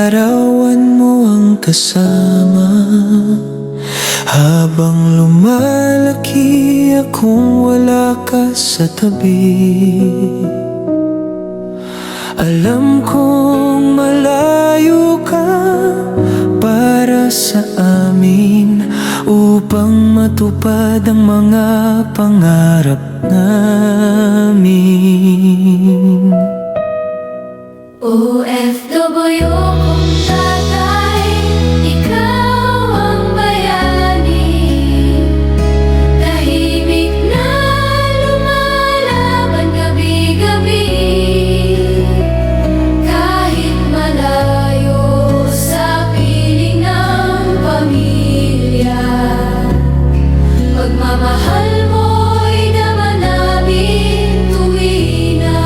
larawan mo ang kasama. Habang lumalaki akong wala ka sa tabi, alam kong malayo ka para sa amin, upang matupad ang mga pangarap namin. OFW kong tatay, ikaw ang bayani, tahimik na lumalaban gabi-gabi. Kahit malayo sa piling ng pamilya, pagmamahal mo'y naman namin tuwi na.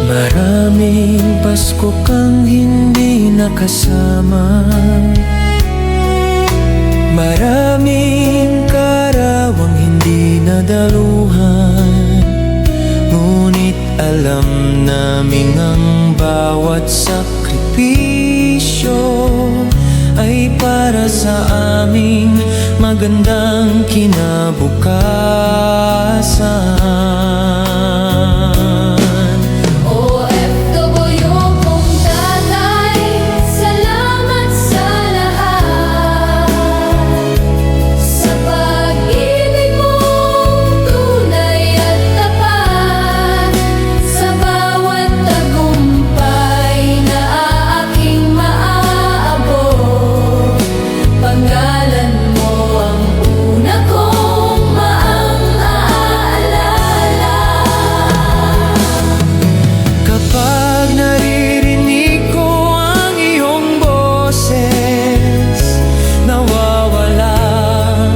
Maraming Pasko kang hindi nakasama, maraming karawang hindi nadaluhan. Ngunit alam namin ang bawat sakripisyo ay para sa aming magandang kinabukasan. OFW kong tatay, salamat sa lahat, sa pag-ibig mong tunay at tapat, sa bawat tagumpay na aking maaabot. Pangalan mo ang una kong maaalala. Kapag naririnig ko ang iyong boses, nawawala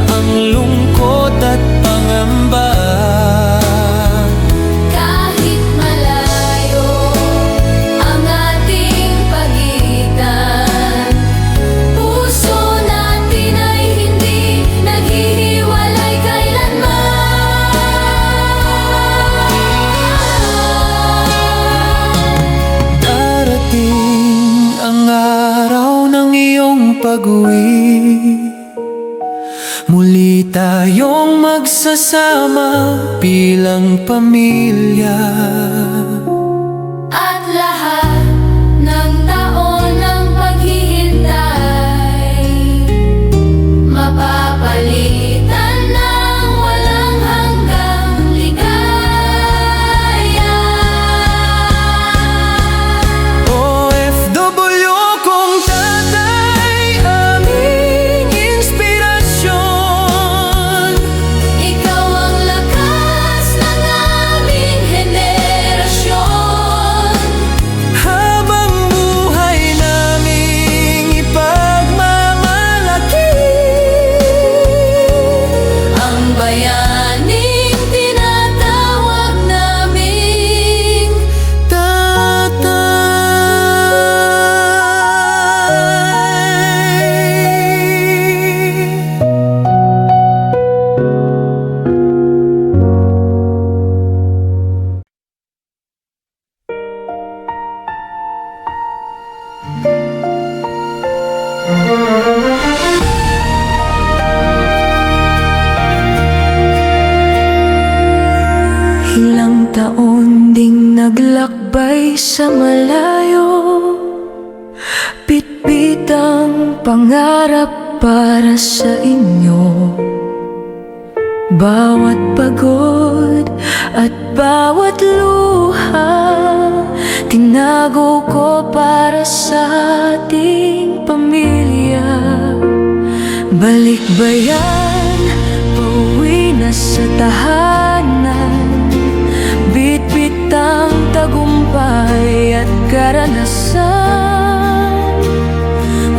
ang lungkot at pangamba. Kahit malayo ang ating pagitan, puso natin ay hindi naghihiwalay kailanman. Darating ang araw ng iyong pag-uwi, muli tayong magsasama bilang pamilya. At lahat ng taon ng paghihintay, mapapalitan ng walang hanggang ligaya. OFW kong tatay, aming inspirasyon. Ikaw ang lakas ng aming henerasyon. Habang buhay naming ipagmamalaki Ang bayaning tinatawag naming tatay. ilang taon ding naglakbay sa malayo, bitbit ang pangarap para sa inyo. Bawat pagod at bawat luha, tinago ko para sa ating pamilya. Balikbayan, pauwi na sa tahanan, bitbit ang tagumpay at karanasan.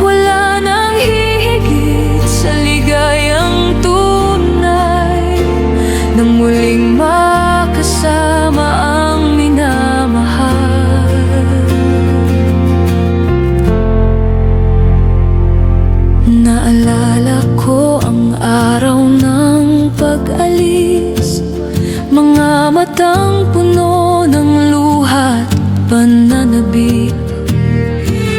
Wala nang hihigit sa ligayang tunay, nang muling makasama ang minamahal. Naalala ko ang araw ng pag-alis, mga matang puno ng luha at pananabik.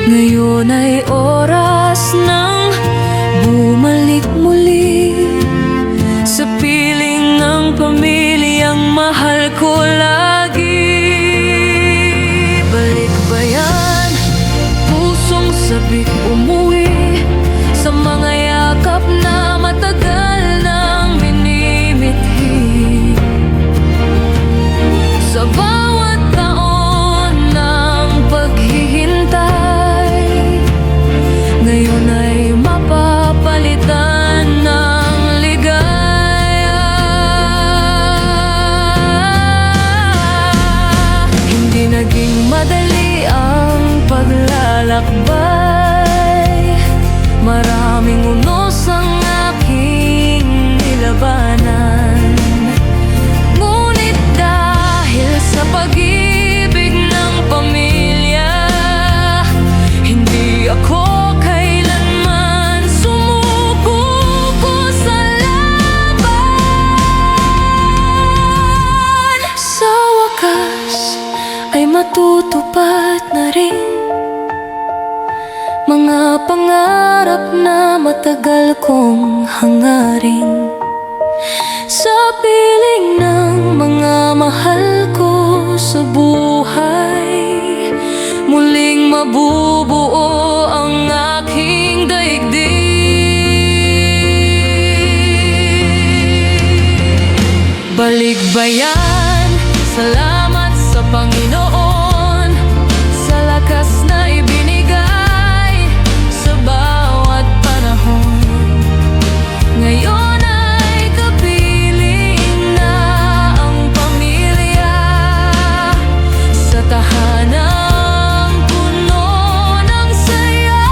Ngayon ay oras ng bumalik muli sa piling ng pamilyang mahal ko lagi. Balik ba yan? Pusong sabik umuwi sa mga yakap na matagal nang minimithi. Sa bawat taon ng paghihintay, ngayon ay mapapalitan ng ligaya. Hindi naging madali ang paglalakbay, maraming unos ang aking nilabanan. Ngunit dahil sa pag-ibig ng pamilya, hindi ako kailanman sumuko sa laban. Sa wakas ay matutupad na rin mga pangarap na matagal kong hangarin. Sa piling ng mga mahal ko sa buhay, muling mabubuo ang aking daigdig. Balik ba yan? Salamat sa Panginoon sa lakas na ibinigay sa bawat panahon. Ngayon ay kapiling na ang pamilya sa tahanang puno ng saya.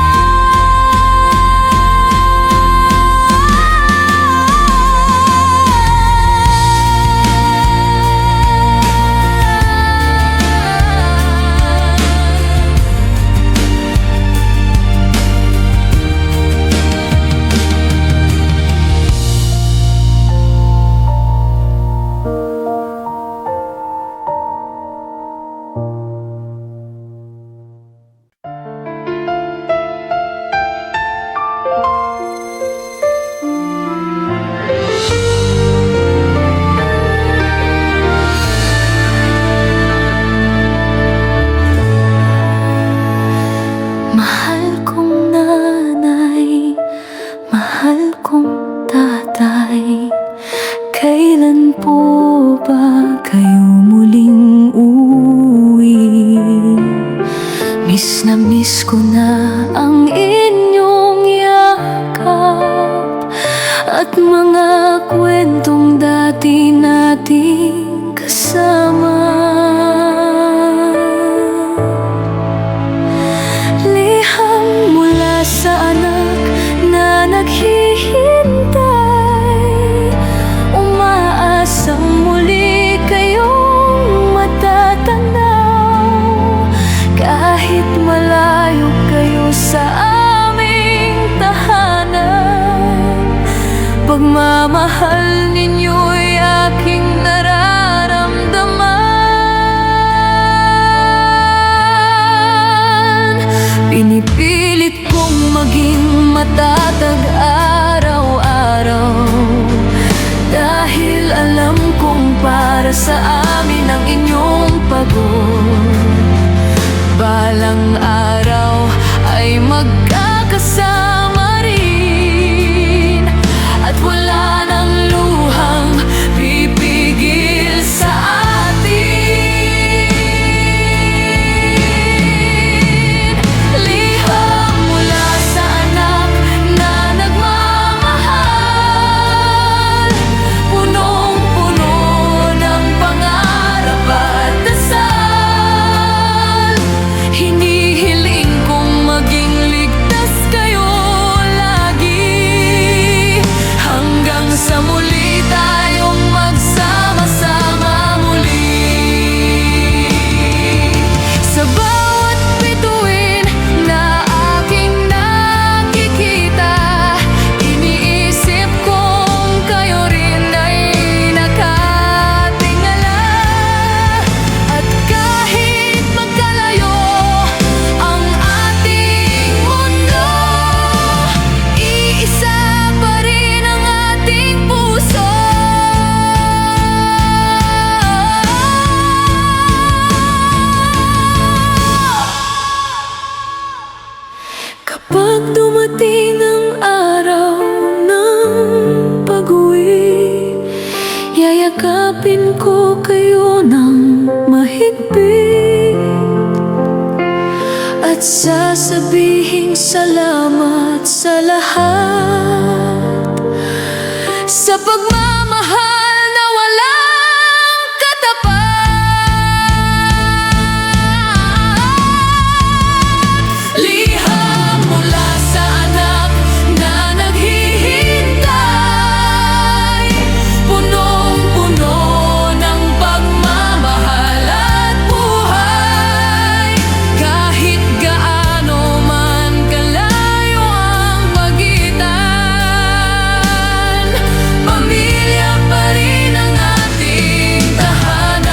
Mahal kong nanay, mahal kong tatay, kailan po ba kayo muling uuwi? Miss na miss ko na ang inyong yakap at mga kwentong dati nating kasama. Liham mula sa anak na naghihintay, umaasang muli kayong matatanaw. Kahit malayo kayo sa aming tahanan, pagmamahal ninyo'y aking nararamdaman. Pinipilit kong maging matatag araw-araw, dahil alam kong para sa amin ang inyong pagod. Balang araw ay magkakasama rin, at wala nang luhang pipigil sa atin. Liham mula sa anak na nagmamahal, punong-puno ng pangarap at dasal. Hinihili Yakapin ko kayo ng mahigpit at sasabihing salamat sa lahat, sa pagmamahal na walang katapat. Liham mula sa anak na naghihintay, punong-puno ng pagmamahal at buhay. Kahit gaano man kalayo ang pagitan, pamilya pa rin ang ating tahanan.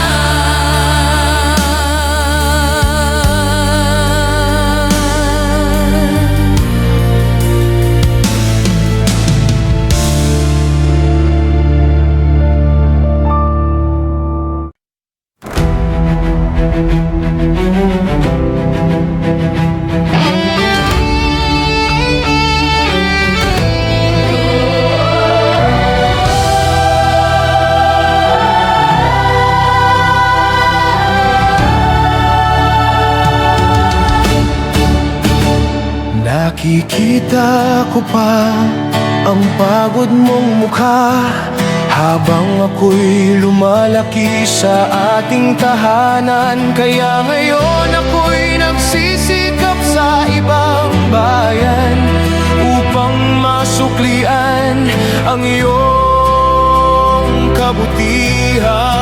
Nakikita ko pa ang pagod mong mukha habang ako'y lumalaki sa ating tahanan. Kaya ngayon ako'y nagsisikap sa ibang bayan upang masuklian ang iyong kabutihan.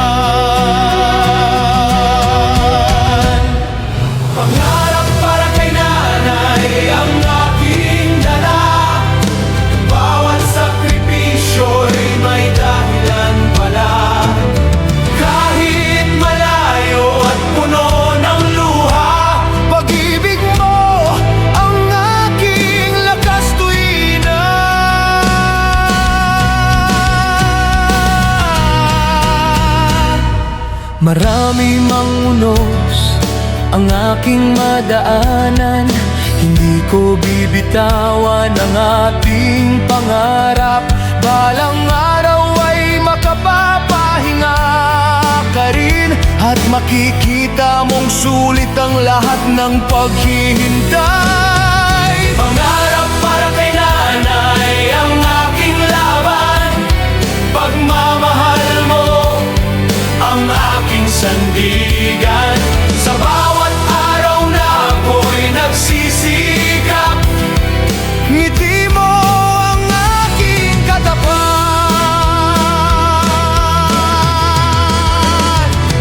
Pangarap para kay nanay ang aking dala. Bawat sakripisyo'y may dahilan pala. Kahit malayo at puno ng luha, pag-ibig mo ang aking lakas tuwing na marami mang unos ang aking madaanan, hindi ko bibitawan ang ating pangarap. Balang araw ay makapapahinga ka rin at makikita mong sulit ang lahat ng paghihintay. Pangarap para kay nanay ang aking laban, pagmamahal mo ang aking sandigan. Sa bawat araw na ako'y nagsisikap, ngiti mo ang aking katapat.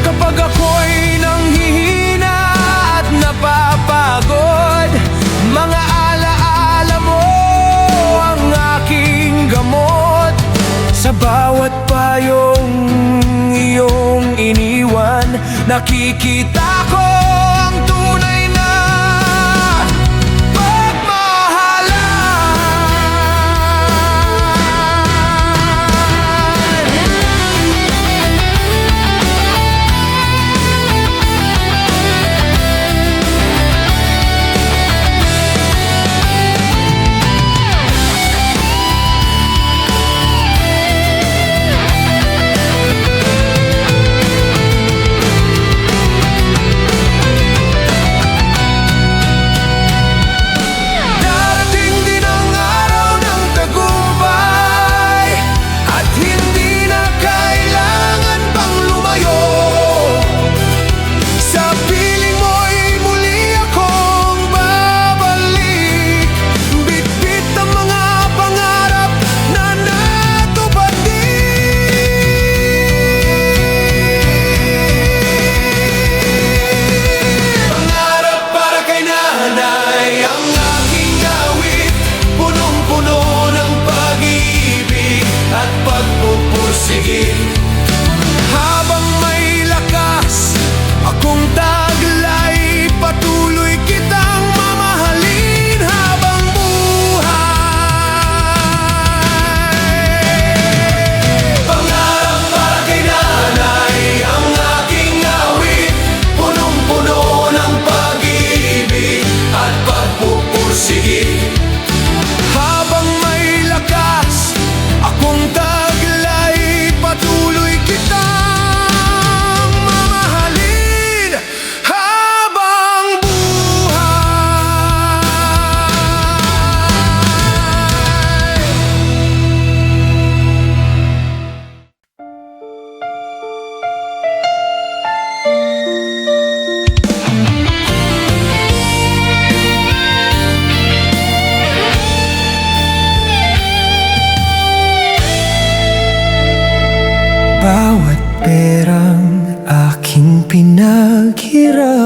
Kapag ako'y nanghihina at napapagod, mga alaala mo ang aking gamot. Sa bawat payong iyong iniwan, nakikita ko ang tunay na pagmamahalan.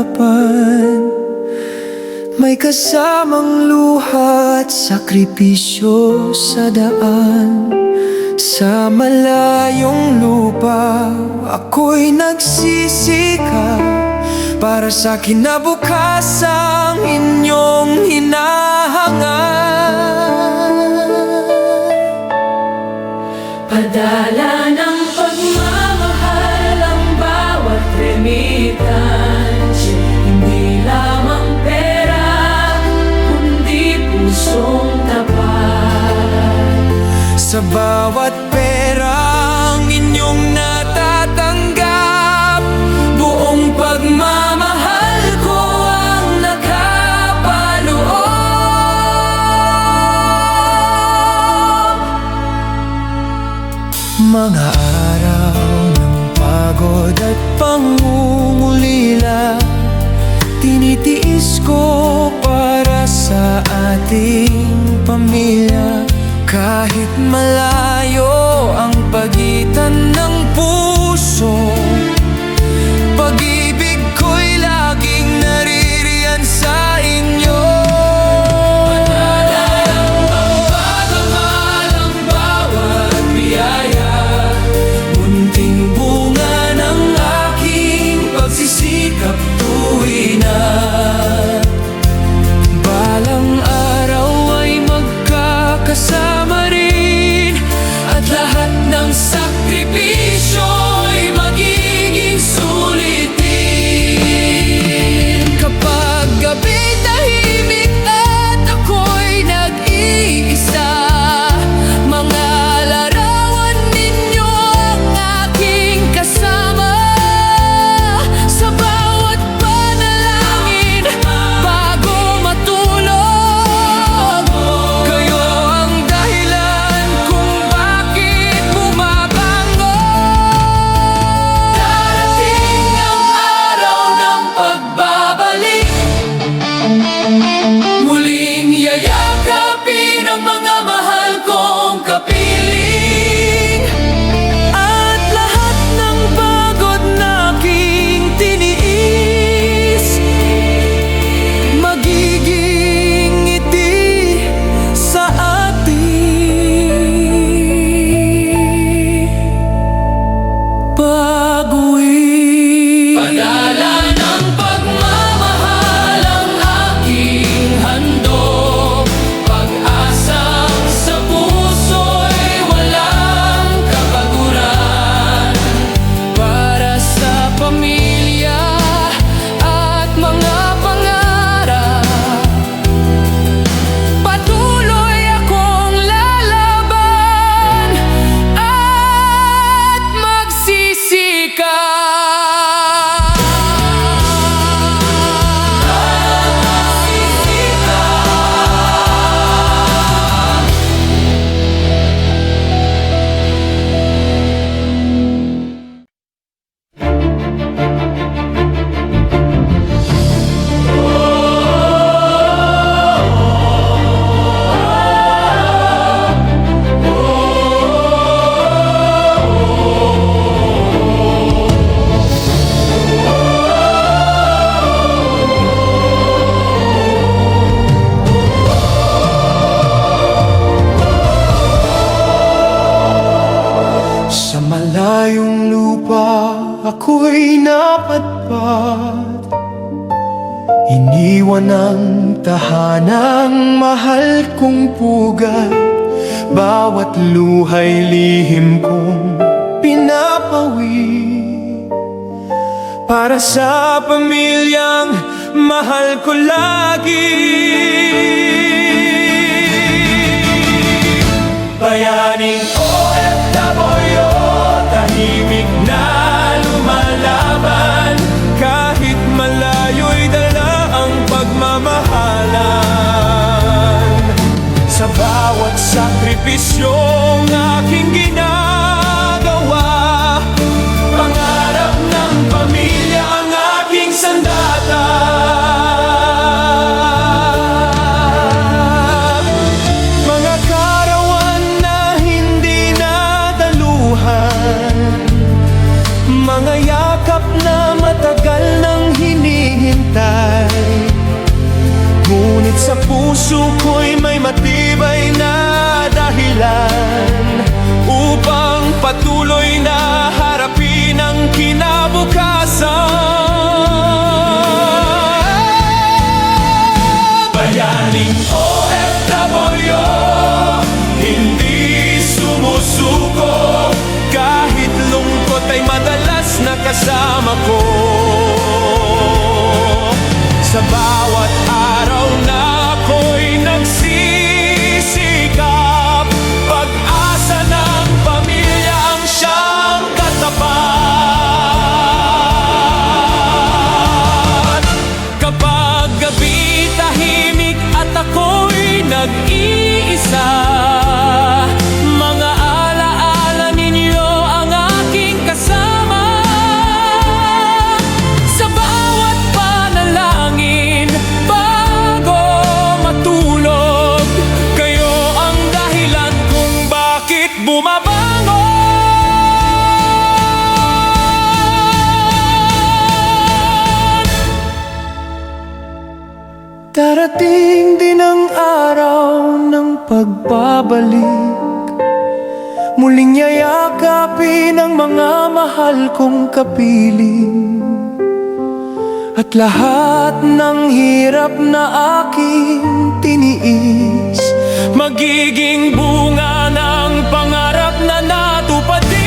harapan. May kasamang luha at sakripisyo sa daan. Sa malayong lupa, ako'y nagsisikap para sa kinabukasang inyong hinahangad. Padala ng pagmamahal ang bawat remittance. Hindi lamang pera, kundi pusong tapat. Sa bawat perang inyong natatanggap, buong pagmamahal ko ang nakapaloob. Mga araw ng pagod at pangungulila, tinitiis ko para sa ating pamilya. Kahit malayo ang pagitan ng puso, pag-ibig ko'y laging naririyan sa inyo. Padala ng pagmamahal ang bawat biyaya, munting bunga ng aking pagsisikap tuwi na. Balang araw ay magkakasama rin, at lahat ng sakripisyo'y magiging sulitin. Kapag gabi'y tahimik at ako'y nag-iisa, mga larawan ninyo ang aking kasama. Sa bawat panalangin bago matulog, kayo ang dahilan kung bakit bumabango. Darating ang araw ng pagbabalik, muling yayakapin ang mga mahal kong kapiling. At lahat ng pagod na aking tiniis, magiging ngiti sa ating pag-uwi. Padala ng pagmamahal ang aking handog, pag-asang sa puso'y walang kapaguran. Para sa pamilya at mga pangarap, patuloy akong lalaban at magsisikap. Sa malayong lupa, ako'y napadpad. Iniwan ang tahanang mahal kong pugad. Bawat luha'y lihim kong pinapawi, para sa pamilyang mahal ko lagi. Bayaning OFW, tahimik na lumalaban. Kahit malayo'y dala ang pagmamahalan. Sa bawat sakripisyong aking ginagawa, pangarap ng pamilya ang aking sandata. Mga karawan na hindi nadaluhan, mga yakap na matagal nang hinihingi. naghihintay. Ngunit sa puso ko'y may matibay na dahilan upang patuloy na harapin ang kinabukasan. Bayaning OFW, hindi sumusuko, kahit lungkot ay madalas nakasama ko. Sa bawat araw na ako'y nagsisikap, pag-asa ng pamilya ang siyang katapat. Kapag gabi tahimik at ako'y nag-iisa, mga alaala ninyo ang aking kasama. Sa bawat panalangin bago matulog, kayo ang dahilan kung bakit bumabangon. Darating din ang araw ng pagbabalik, muling yayakapin ang mga mahal kong kapiling, at lahat ng hirap na aking tiniis magiging bunga ng pangarap na natupad din.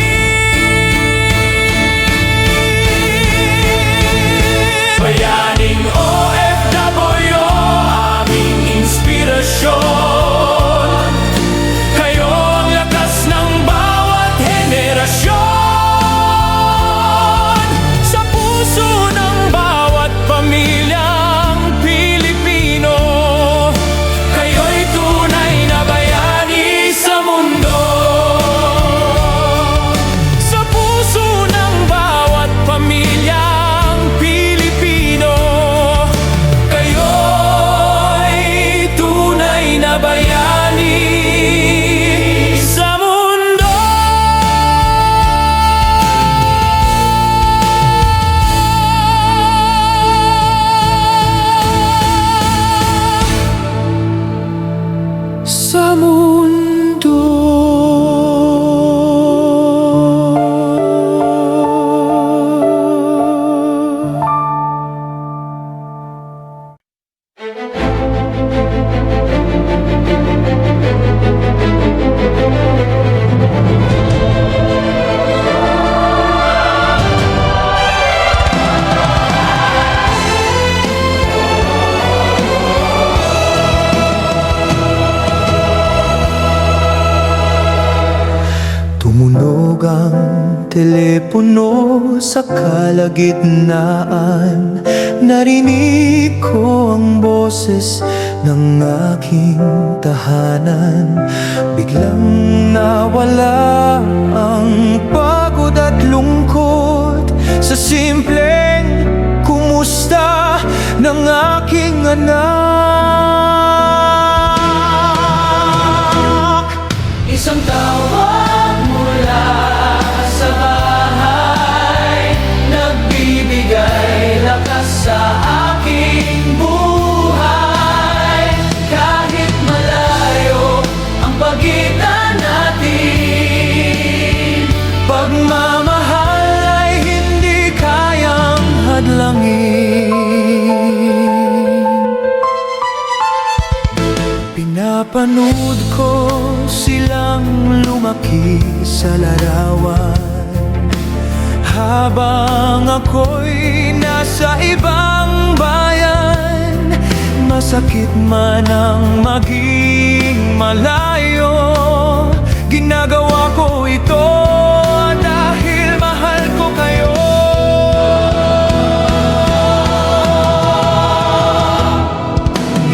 Bayaning OFW, aming inspirasyon, kayo ang lakas ng bawat henerasyon. Sa puso ng bawat pamilyang Pilipino, kayo'y tunay na bayani sa mundo. Sa puso ng bawat pamilyang Pilipino, kayo'y tunay na bayani sa mundo. Sa mundo. Tumunog ang telepono sa kalagitnaan. Narinig ko ang boses ng aking tahanan. Biglang nawala ang pagod at lungkot sa simpleng kumusta ng aking anak. Isang tawag mula sa bahay, nagbibigay lakas sa aking buhay. Kahit malayo ang pagitan natin, pagmamahal ay hindi kayang hadlangin. Pinapanood ko silang lumaki sa larawan, habang ako'y nasa ibang bayan. Masakit man ang maging malayo, ginagawa ko ito dahil mahal ko kayo.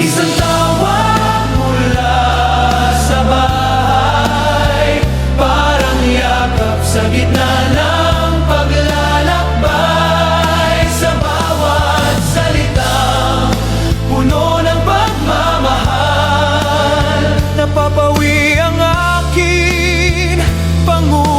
Isang tawag mula sa bahay, parang yakap sa gitna ng paglalakbay. Sa bawat salitang puno ng pagmamahal, napapawi ang akin pangunawa.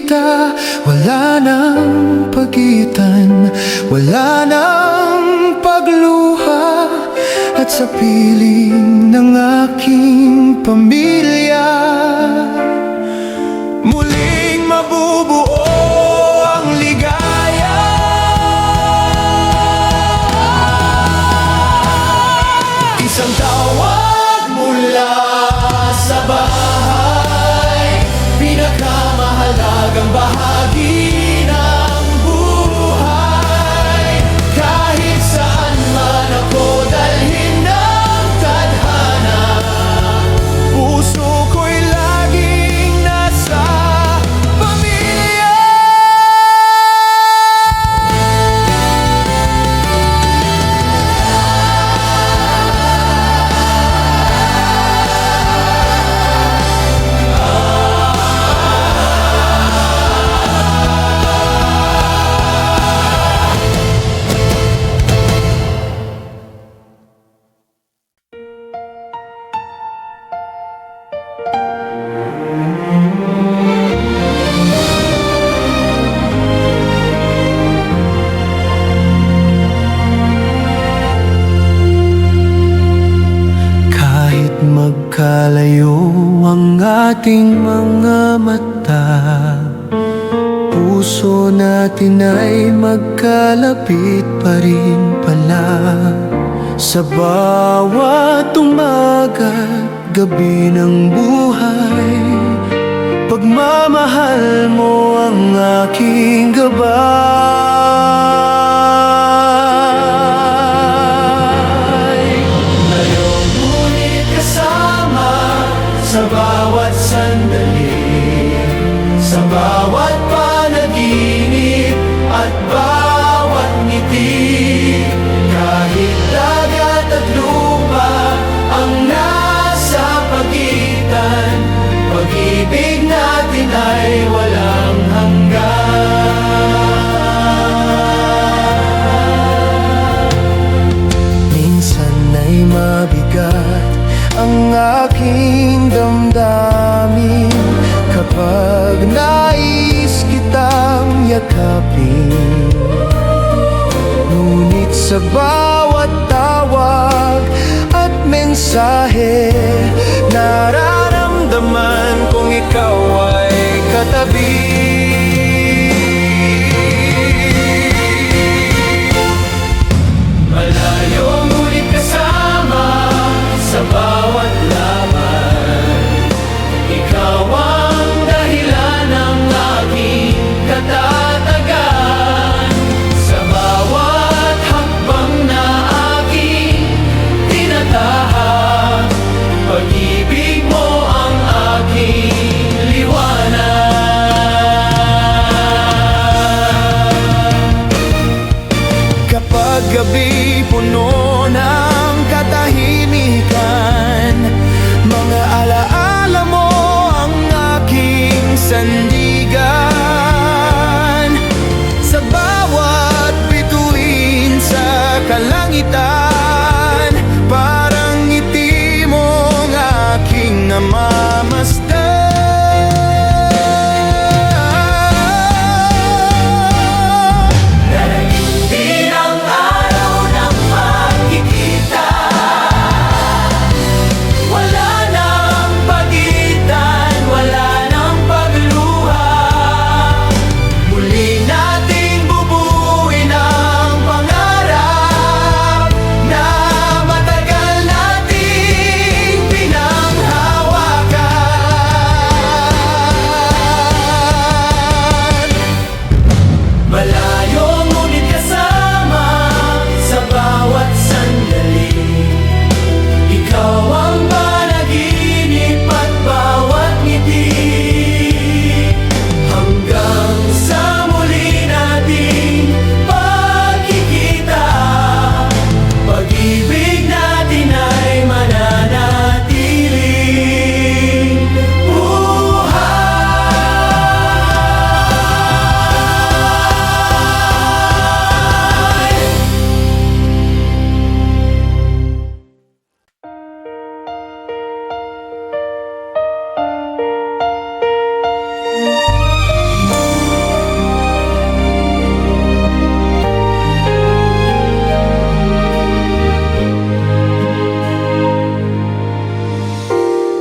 kita, wala nang pagitan, wala nang pagluha. At sa piling ng aking pamilya, muling mabubuo ang ligaya. Isang tawag mula sa bahay, pinakamahalagang bahagi ng buhay. Kahit saan man ako dalhin ng tadhana, puso ko'y laging nasa pamilya. Kahit magkalayo ang ating mga mata, puso natin ay magkalapit pa rin pala. Sa bawat umaga't gabi ng buhay, pagmamahal mo ang aking gabay. Ngayon ngunit kasama sa bawat sandali, sa bawat panaginip at bawat ngiti. Kahit dagat at lupa ang nasa pagitan, pag-ibig natin ay walang hanggan. Minsan ay mabigat ang aking damdamin kapag nais kitang yakapin. Ngunit sa bawat tawag at mensahe, nararamdaman kong ikaw ay katabi. Malayo ngunit kasama sa bawat laban, ikaw ang dahilan ng aking katatagan. Sa bawat hakbang na aking tinatahak, pag-ibig mo ang aking liwanag. Kapag gabi puno ng katahimikan,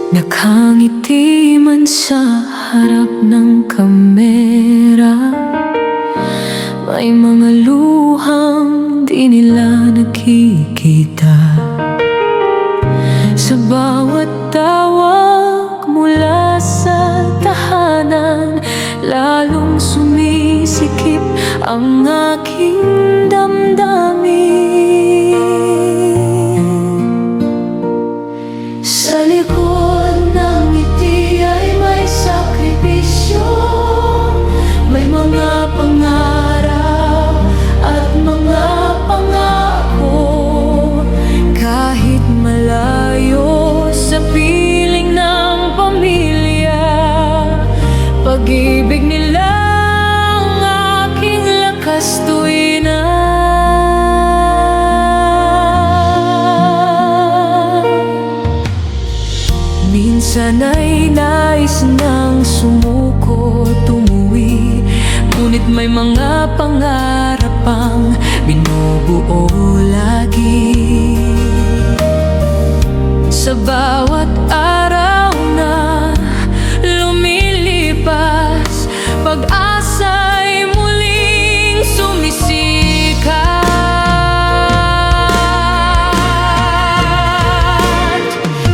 Nakangiti man sa harap ng kamera, may mga luhang di nila nakikita. Sa bawat tawag mula sa tahanan, lalong sumisikip ang aking damdamin. Sa likod ng ngiti ay may sakripisyo, may mga pangarap at mga pangako. Kahit malayo sa piling ng pamilya, pag-ibig nila ang aking lakas tuwi na. Minsan ay nais nang sumuko, tumuwi, ngunit may mga pangarap pang binubuo lagi. Sa bawat araw na lumilipas, pag-asa'y muling sumisikat.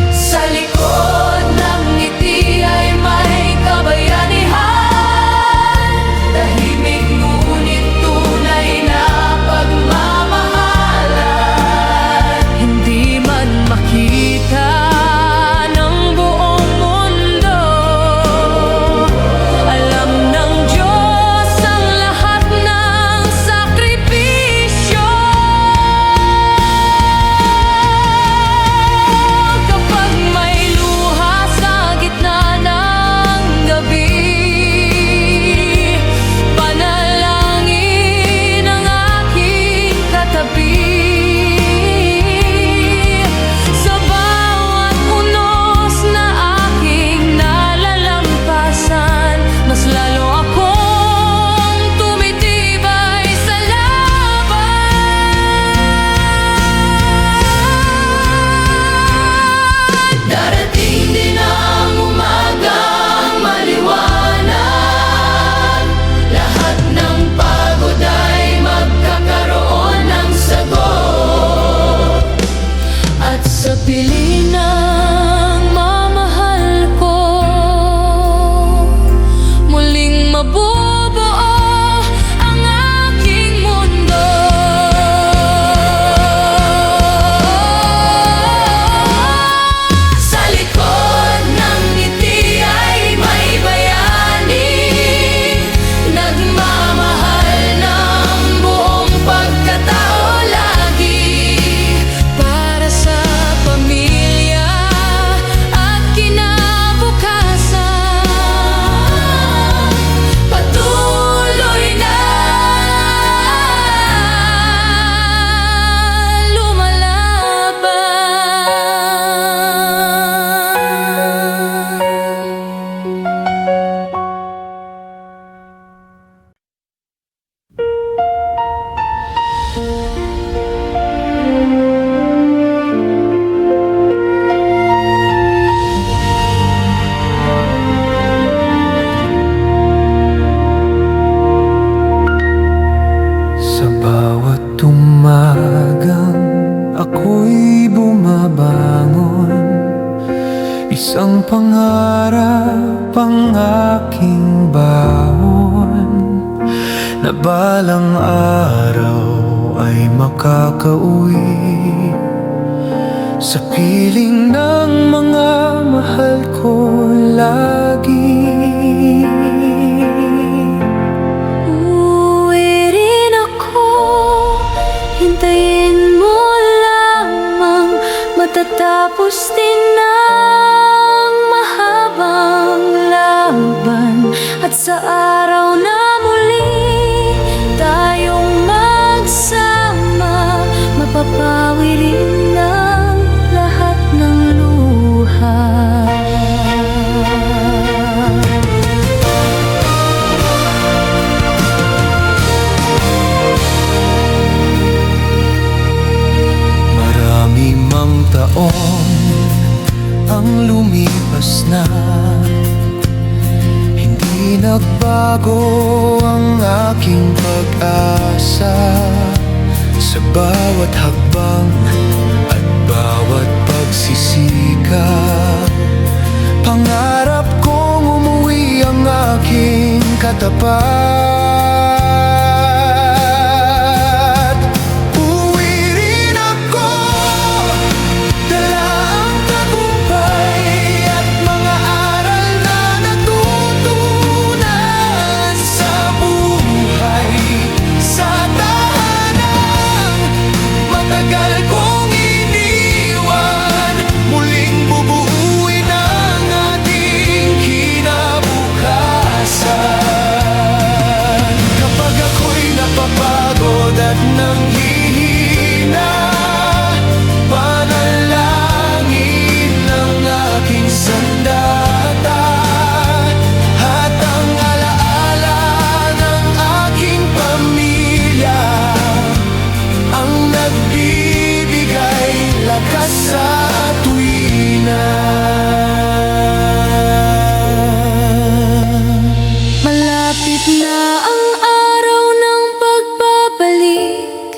Sa likod ng ngiti ay may kabayanihan, tahimik ngunit tunay na pagmamahalan. Hindi man makita ng buong mundo, alam ng Diyos ang lahat ng sakripisyo. Kapag may luha sa gitna ng gabi, panalangin ang aking katabi. Sa bawat unos na aking nalalampasan, mas lalo akong tumitibay sa laban. Darating din ang umagang maliwanag, lahat ng pagod ay magkakaroon ng sagot. At sa piling ng mamahal ko, muling mabubuo ang aking mundo. Sa likod ng ngiti ay may bayani, nagmamahal ng buong pagkatao lagi. Para sa pamilya at kinabukasan, patuloy na lumalaban. Sa bawat umagang ako'y bumabangon, isang pangarap ang aking baon, na balang araw ay makakauwi sa piling ng mga mahal ko lagi. Uuwi rin ako, hintayin mo lamang, matatapos din ang mahabang laban. At sa araw na muli tayong magsama, mapapawi rin ang lahat ng luha. Marami mang taon ang lumipas na. Hindi nagbago ang aking pag-asa sa bawat hakbang at bawat pagsisikap. Pangarap kong umuwi ang aking katapat. Uwi rin ako, dala ang tagumpay at mga aral na natutunan sa buhay. Sa tahanang matagal kong iniwan, muling bubuuin ang ating kinabukasan. Kapag ako'y napapagod at nanghihina, panalangin ng aking sandata at ang alaala ng aking pamilya ang nagbibigay lakas sa tuwina. Malapit na ang araw ng pagbabalik.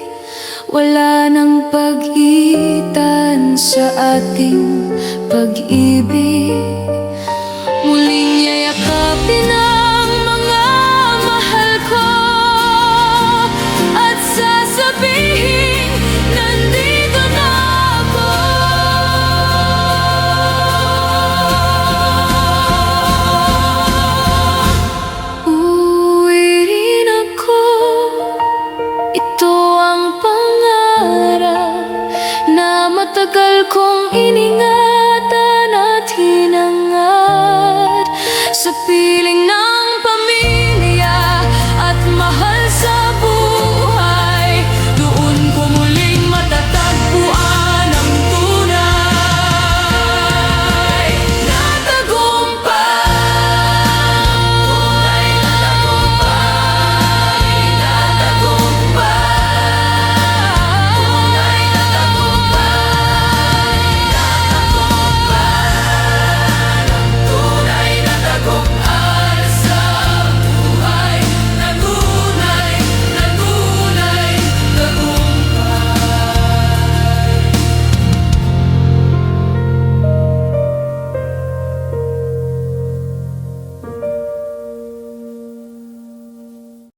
Wala nang pagitan sa ating pag-ibig.